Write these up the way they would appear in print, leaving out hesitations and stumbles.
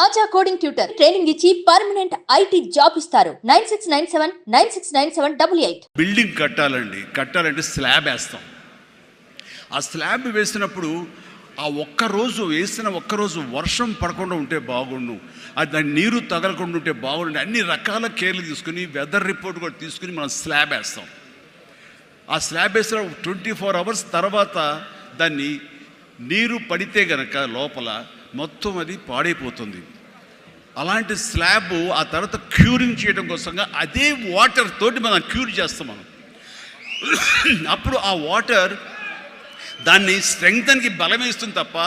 ఆచా coding tutor training ఇచ్చి permanent IT job ఇస్తారు. 9697969788. Building కట్టాలంటే స్లాబ్ వేస్తాం. ఆ స్లాబ్ వేసినప్పుడు ఆ వేసిన ఒక్కరోజు వర్షం పడకుండా ఉంటే బాగుండు, అది దాని నీరు తగలకుండా ఉంటే బాగుండు, అన్ని రకాల కేర్లు తీసుకుని వెదర్ రిపోర్ట్ కూడా తీసుకుని మనం స్లాబ్ వేస్తాం. ఆ స్లాబ్ వేసిన 24 hours తర్వాత దాన్ని నీరు పడితే గనక లోపల మొత్తం అది పాడైపోతుంది. అలాంటి స్లాబ్ ఆ తర్వాత క్యూరింగ్ చేయడం కోసంగా అదే వాటర్ తోటి మనం క్యూర్ చేస్తాం మనం. అప్పుడు ఆ వాటర్ దాన్ని స్ట్రెంగ్తన్కి బలమేస్తుంది తప్ప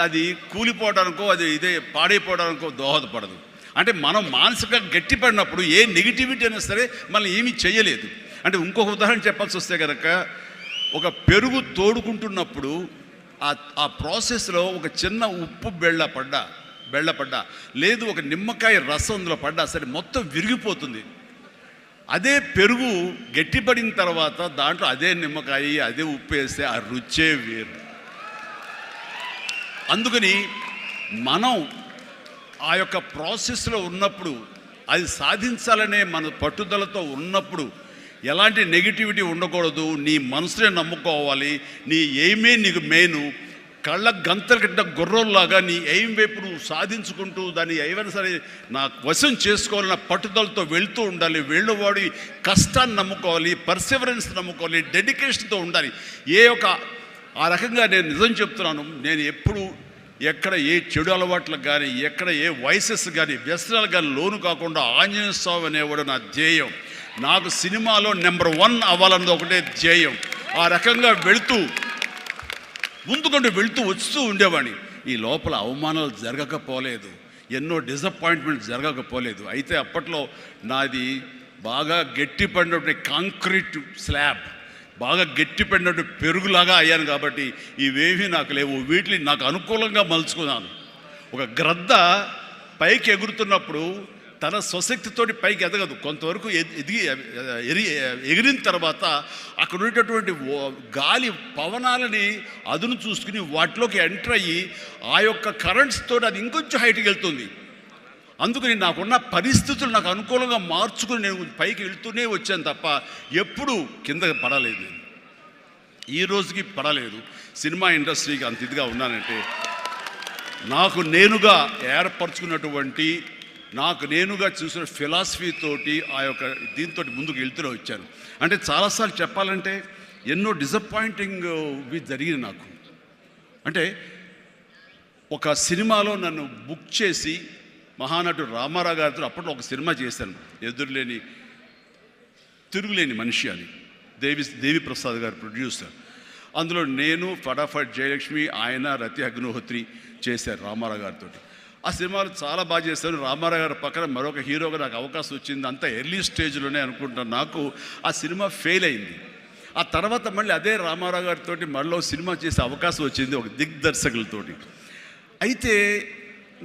అది కూలిపోవడానికో ఇదే పాడైపోవడానికో దోహదపడదు. అంటే మనం మానసికంగా గట్టిపడినప్పుడు ఏ నెగిటివిటీ అయినా సరే మనం ఏమీ చేయలేదు. అంటే ఇంకొక ఉదాహరణ చెప్పాల్సి వస్తే కనుక, ఒక పెరుగు తోడుకుంటున్నప్పుడు ఆ ప్రాసెస్లో ఒక చిన్న ఉప్పు బెళ్ళ పడ్డా లేదు ఒక నిమ్మకాయ రసం అందులో పడ్డా సరే మొత్తం విరిగిపోతుంది. అదే పెరుగు గట్టిపడిన తర్వాత దాంట్లో అదే నిమ్మకాయ అదే ఉప్పు వేస్తే ఆ రుచే వేరు. అందుకని మనం ఆ యొక్క ప్రాసెస్లో ఉన్నప్పుడు, అది సాధించాలనే మన పట్టుదలతో ఉన్నప్పుడు ఎలాంటి నెగిటివిటీ ఉండకూడదు. నీ మనసునే నమ్ముకోవాలి. నీ ఎయిమే నీకు మెయిన్. కళ్ళ గంతలు కట్టిన గుర్రంలాగా నీ ఎయిమ్ వైపు నువ్వు సాధించుకుంటూ దాన్ని ఏమైనా సరే నా వశం చేసుకోవాలన్న పట్టుదలతో వెళ్తూ ఉండాలి. వెళ్ళేవాడి కష్టాన్ని నమ్ముకోవాలి, పర్సివరెన్స్ నమ్ముకోవాలి, డెడికేషన్తో ఉండాలి. ఆ రకంగా నేను నిజం చెప్తున్నాను. నేను ఎప్పుడు ఎక్కడ ఏ చెడు అలవాట్లకు కానీ, ఎక్కడ ఏ వయసెస్ కానీ, వ్యసనాలకు కానీ లోను కాకుండా ఆంజనేయ స్వామి అనేవాడు నా ధ్యేయం. నాకు సినిమాలో నెంబర్ 1 అవ్వాలన్నది ఒకటే ధ్యేయం. ఆ రకంగా ముందుకుంటూ వెళుతూ వస్తూ ఉండేవాడిని. ఈ లోపల అవమానాలు జరగకపోలేదు, ఎన్నో డిసప్పాయింట్మెంట్ జరగకపోలేదు. అయితే అప్పట్లో నాది బాగా గట్టిపడినటువంటి కాంక్రీట్ స్లాబ్, బాగా గట్టిపడినటువంటి పెరుగులాగా అయ్యాను కాబట్టి ఇవేమీ నాకు లేవు. వీటిని నాకు అనుకూలంగా మలుచుకున్నాను. ఒక గ్రద్ద పైకి ఎగురుతున్నప్పుడు తన స్వశక్తితోటి పైకి ఎదగదు. కొంతవరకు ఎగిరిన తర్వాత అక్కడ ఉండేటటువంటి గాలి పవనాలని అదును చూసుకుని వాటిలోకి ఎంటర్ అయ్యి ఆ యొక్క కరెంట్స్తో అది ఇంకొంచెం హైట్కి వెళ్తుంది. అందుకని నాకున్న పరిస్థితులు నాకు అనుకూలంగా మార్చుకుని నేను పైకి వెళ్తూనే వచ్చాను తప్ప ఎప్పుడు కిందకి పడలేదు. ఈ రోజుకి పడలేదు. సినిమా ఇండస్ట్రీకి అంత ఇదిగా ఉన్నానంటే నాకు నేనుగా ఏర్పరచుకున్నటువంటి, నాకు నేనుగా చూసిన ఫిలాసఫీ తోటి ఆ యొక్క దీంతో ముందుకు వెళ్తూనే వచ్చాను. అంటే చాలాసార్లు చెప్పాలంటే ఎన్నో డిసప్పాయింటింగ్ జరిగింది నాకు. అంటే ఒక సినిమాలో నన్ను బుక్ చేసి మహానటుడు రామారావు గారితో అప్పట్లో ఒక సినిమా చేశాను, తిరుగులేని మనిషి అని. దేవి ప్రసాద్ గారు ప్రొడ్యూసర్. అందులో నేను, ఫటాఫట్ జయలక్ష్మి, ఆయన, రతి అగ్నిహోత్రి చేశారు రామారావు గారితో. ఆ సినిమాలు చాలా బాగా చేశాను. రామారావు గారి పక్కన మరొక హీరోగా నాకు అవకాశం వచ్చింది. అంతా ఎర్లీ స్టేజ్లోనే అనుకుంటాను. నాకు ఆ సినిమా ఫెయిల్ అయింది. ఆ తర్వాత మళ్ళీ అదే రామారావు గారితో మళ్ళీ సినిమా చేసే అవకాశం వచ్చింది ఒక దిగ్దర్శకులతోటి. అయితే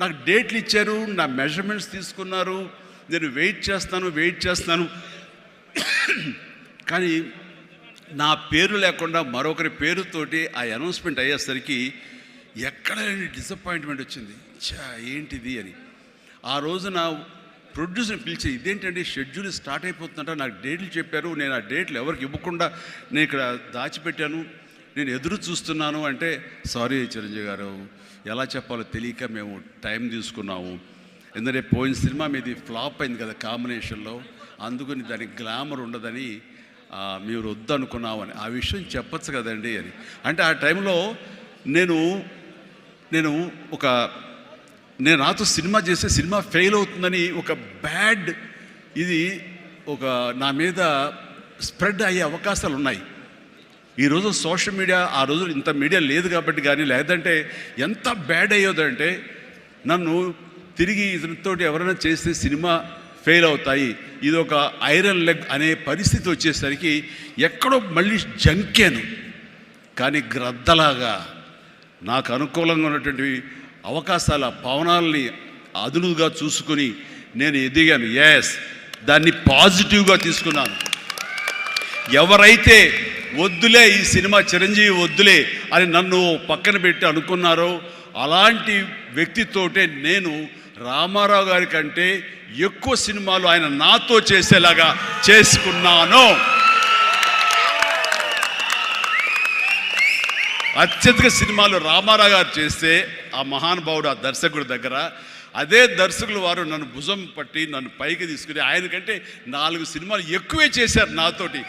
నాకు డేట్లు ఇచ్చారు, నా మెజర్మెంట్స్ తీసుకున్నారు, నేను వెయిట్ చేస్తాను. కానీ నా పేరు లేకుండా మరొకరి పేరుతోటి ఆ అనౌన్స్మెంట్ అయ్యేసరికి ఎక్కడ డిసప్పాయింట్మెంట్ వచ్చింది. ఏంటిది అని ఆ రోజున ప్రొడ్యూసర్ని పిలిచి, ఇదేంటంటే షెడ్యూల్ స్టార్ట్ అయిపోతుందంట, నాకు డేట్లు చెప్పారు, నేను ఆ డేట్లు ఎవరికి ఇవ్వకుండా నేను ఇక్కడ దాచిపెట్టాను, నేను ఎదురు చూస్తున్నాను అంటే, సారీ చిరంజీవి గారు, ఎలా చెప్పాలో తెలియక మేము టైం తీసుకున్నాము. ఎందుకంటే పోయిన సినిమా మీది ఫ్లాప్ అయింది కదా కాంబినేషన్లో, అందుకని దానికి గ్లామర్ ఉండదని మీరు వద్దనుకున్నామని. ఆ విషయం చెప్పచ్చు కదండి అని అంటే, ఆ టైంలో నేను నాతో సినిమా చేస్తే సినిమా ఫెయిల్ అవుతుందని ఒక బ్యాడ్ ఇది నా మీద స్ప్రెడ్ అయ్యే అవకాశాలు ఉన్నాయి. ఈరోజు సోషల్ మీడియా, ఆ రోజు ఇంత మీడియా లేదు కాబట్టి కానీ, లేదంటే ఎంత బ్యాడ్ అయ్యేదంటే నన్ను తిరిగి ఇతనితోటి ఎవరైనా చేస్తే సినిమా ఫెయిల్ అవుతాయి, ఇది ఒక ఐరన్ లెగ్ అనే పరిస్థితి వచ్చేసరికి ఎక్కడో మళ్ళీ జంకాను. కానీ గ్రద్దలాగా నాకు అనుకూలంగా ఉన్నటువంటి అవకాశాల పవనాలని అదునుగా చూసుకుని నేను ఎదిగాను. దాన్ని పాజిటివ్గా తీసుకున్నాను. ఎవరైతే వద్దులే ఈ సినిమా చిరంజీవి వద్దులే అని నన్ను పక్కన పెట్టి అనుకున్నారో అలాంటి వ్యక్తితోటే నేను రామారావు గారి కంటే ఎక్కువ సినిమాలు ఆయన నాతో చేసేలాగా చేసుకున్నాను. అత్యధిక సినిమాలు రామారావు గారు చేస్తే ఆ మహానుభావుడు ఆ దర్శకుడి దగ్గర, అదే దర్శకులు వారు నన్ను భుజం పట్టి నన్ను పైకి తీసుకుని ఆయన కంటే 4 సినిమాలు ఎక్కువే చేశారు నాతోటి.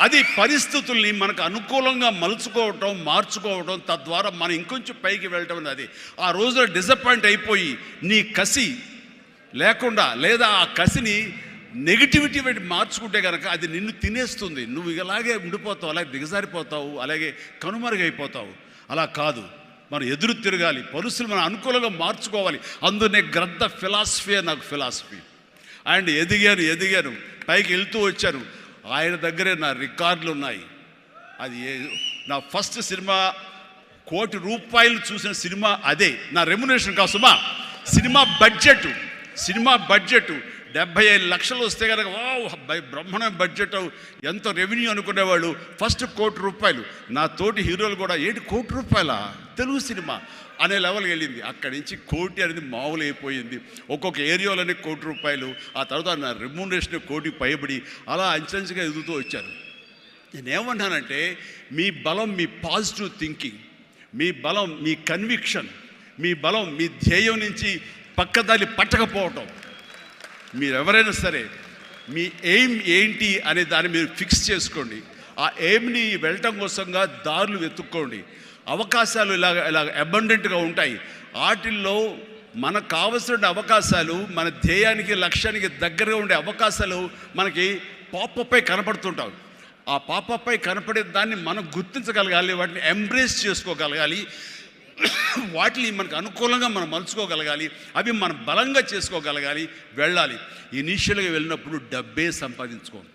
అది పరిస్థితుల్ని మనకు అనుకూలంగా మలుచుకోవటం, మార్చుకోవటం, తద్వారా మనం ఇంకొంచెం పైకి వెళ్ళటం అనేది. ఆ రోజున డిసప్పాయింట్ అయిపోయి నీ కసి లేకుండా, లేదా ఆ కసిని నెగిటివిటీ పెట్టి మార్చుకుంటే కనుక అది నిన్ను తినేస్తుంది. నువ్వు ఇలాగే ఉండిపోతావు, అలాగే దిగజారిపోతావు, అలాగే కనుమరుగైపోతావు. అలా కాదు, మనం ఎదురు తిరగాలి, పరిస్థితులు మనం అనుకూలంగా మార్చుకోవాలి. అందునే గ్రద్ద ఫిలాసఫీ నాకు ఫిలాసఫీ. అండ్ ఎదిగాను, పైకి వెళ్తూ వచ్చాను. ఆయన దగ్గరే నా రికార్డులు ఉన్నాయి. అది నా ఫస్ట్ సినిమా ₹1 కోటి చూసిన సినిమా అదే. నా రెమ్యునరేషన్ కాదు సుమా, సినిమా బడ్జెట్ 75 లక్షలు వస్తే కనుక బ్రహ్మాండ బడ్జెట్, ఎంతో రెవెన్యూ అనుకునేవాళ్ళు. ఫస్ట్ ₹1 కోటి. నా తోటి హీరోలు కూడా ₹1 కోటి తెలుగు సినిమా అనే లెవెల్కి వెళ్ళింది. అక్కడి నుంచి కోటి అనేది మామూలు అయిపోయింది. ఒక్కొక్క ఏరియాలోనే ₹1 కోటి, ఆ తర్వాత నా రెమ్యూనరేషన్ ₹1 కోటి పైబడి అలా అంచెంచుగా ఎదుగుతూ వచ్చాను. నేనేమన్నానంటే, మీ బలం మీ పాజిటివ్ థింకింగ్, మీ బలం మీ కన్విక్షన్, మీ బలం మీ ధ్యేయం నుంచి పక్కదారి పట్టకపోవటం. మీరెవరైనా సరే మీ ఎయిమ్ ఏంటి అనే దాన్ని మీరు ఫిక్స్ చేసుకోండి. ఆ ఎయిమ్ని వెళ్ళటం కోసంగా దారులు వెతుక్కోండి. అవకాశాలు ఇలాగ అబండెంట్గా ఉంటాయి. వాటిల్లో మనకు కావలసిన అవకాశాలు, మన ధ్యేయానికి లక్ష్యానికి దగ్గరగా ఉండే అవకాశాలు మనకి పాపపై కనపడుతుంటాయి. ఆ పాపపై కనపడే దాన్ని మనం గుర్తించగలగాలి, వాటిని ఎంబ్రేస్ చేసుకోగలగాలి, వాటిని మనకు అనుకూలంగా మనం మలుచుకోగలగాలి, అవి మనం బలంగా చేసుకోగలగాలి, వెళ్ళాలి. ఇనీషియల్గా వెళ్ళినప్పుడు డబ్బే సంపాదించుకోండి.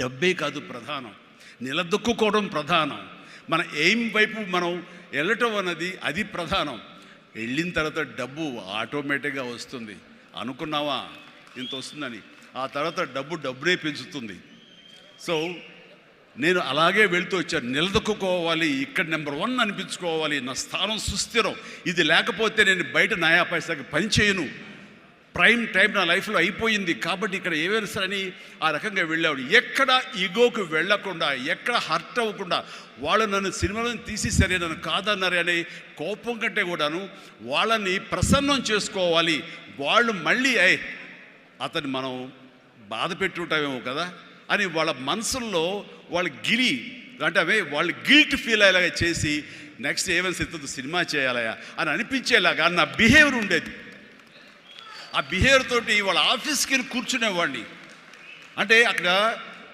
డబ్బే కాదు ప్రధానం, నిలదొక్కుకోవడం ప్రధానం. మన ఎయిమ్ వైపు మనం వెళ్ళటం అన్నది అది ప్రధానం. వెళ్ళిన తర్వాత డబ్బు ఆటోమేటిక్గా వస్తుంది. అనుకున్నావా ఇంత వస్తుందని, ఆ తర్వాత డబ్బునే పెంచుతుంది. సో నేను అలాగే వెళ్తూ వచ్చాను. నిలదొక్కుకోవాలి, ఇక్కడ నెంబర్ 1 అనిపించుకోవాలి, నా స్థానం సుస్థిరం. ఇది లేకపోతే నేను బయట నయా పైసాకి పని చేయను. ప్రైమ్ టైం నా లైఫ్లో అయిపోయింది కాబట్టి ఇక్కడ ఏమైనా సరే అని ఆ రకంగా వెళ్ళాడు. ఎక్కడ ఈగోకు వెళ్ళకుండా, ఎక్కడ హర్ట్ అవ్వకుండా, వాళ్ళు నన్ను సినిమాలను తీసేసరే, నన్ను కాదన్నారే అనే కోపం కంటే కూడాను వాళ్ళని ప్రసన్నం చేసుకోవాలి. వాళ్ళు మళ్ళీ అతన్ని మనం బాధ పెట్టుంటామేమో కదా అని వాళ్ళ మనసుల్లో వాళ్ళు వాళ్ళు గిల్ట్ ఫీల్ అయ్యేలాగా చేసి నెక్స్ట్ ఏమైనా సిద్ధతో సినిమా చేయాలయా అని అనిపించేలాగా నా బిహేవియర్ ఉండేది. ఆ బిహేవియర్ తోటి వాళ్ళ ఆఫీస్కి వెళ్ళి కూర్చునేవాడిని. అంటే అక్కడ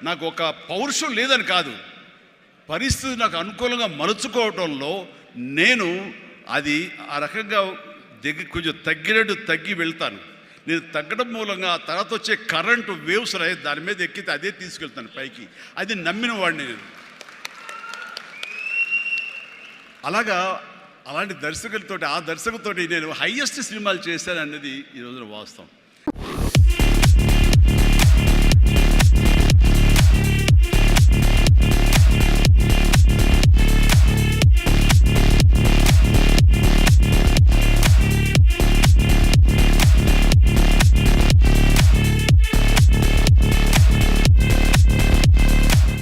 నాకు ఒక పౌరుషం లేదని కాదు, పరిస్థితి నాకు అనుకూలంగా మలుచుకోవడంలో నేను అది ఆ రకంగా కొంచెం తగ్గి వెళ్తాను. నేను తగ్గడం మూలంగా ఆ తర్వాత వచ్చే కరెంటు వేవ్స్ దాని మీద ఎక్కితే అదే తీసుకెళ్తాను పైకి. అది నమ్మిన వాడిని నేను. అలాంటి దర్శకులతోటి, ఆ దర్శకులతోటి నేను హైయెస్ట్ సినిమాలు చేశాను అన్నది ఈ రోజున వాస్తవం.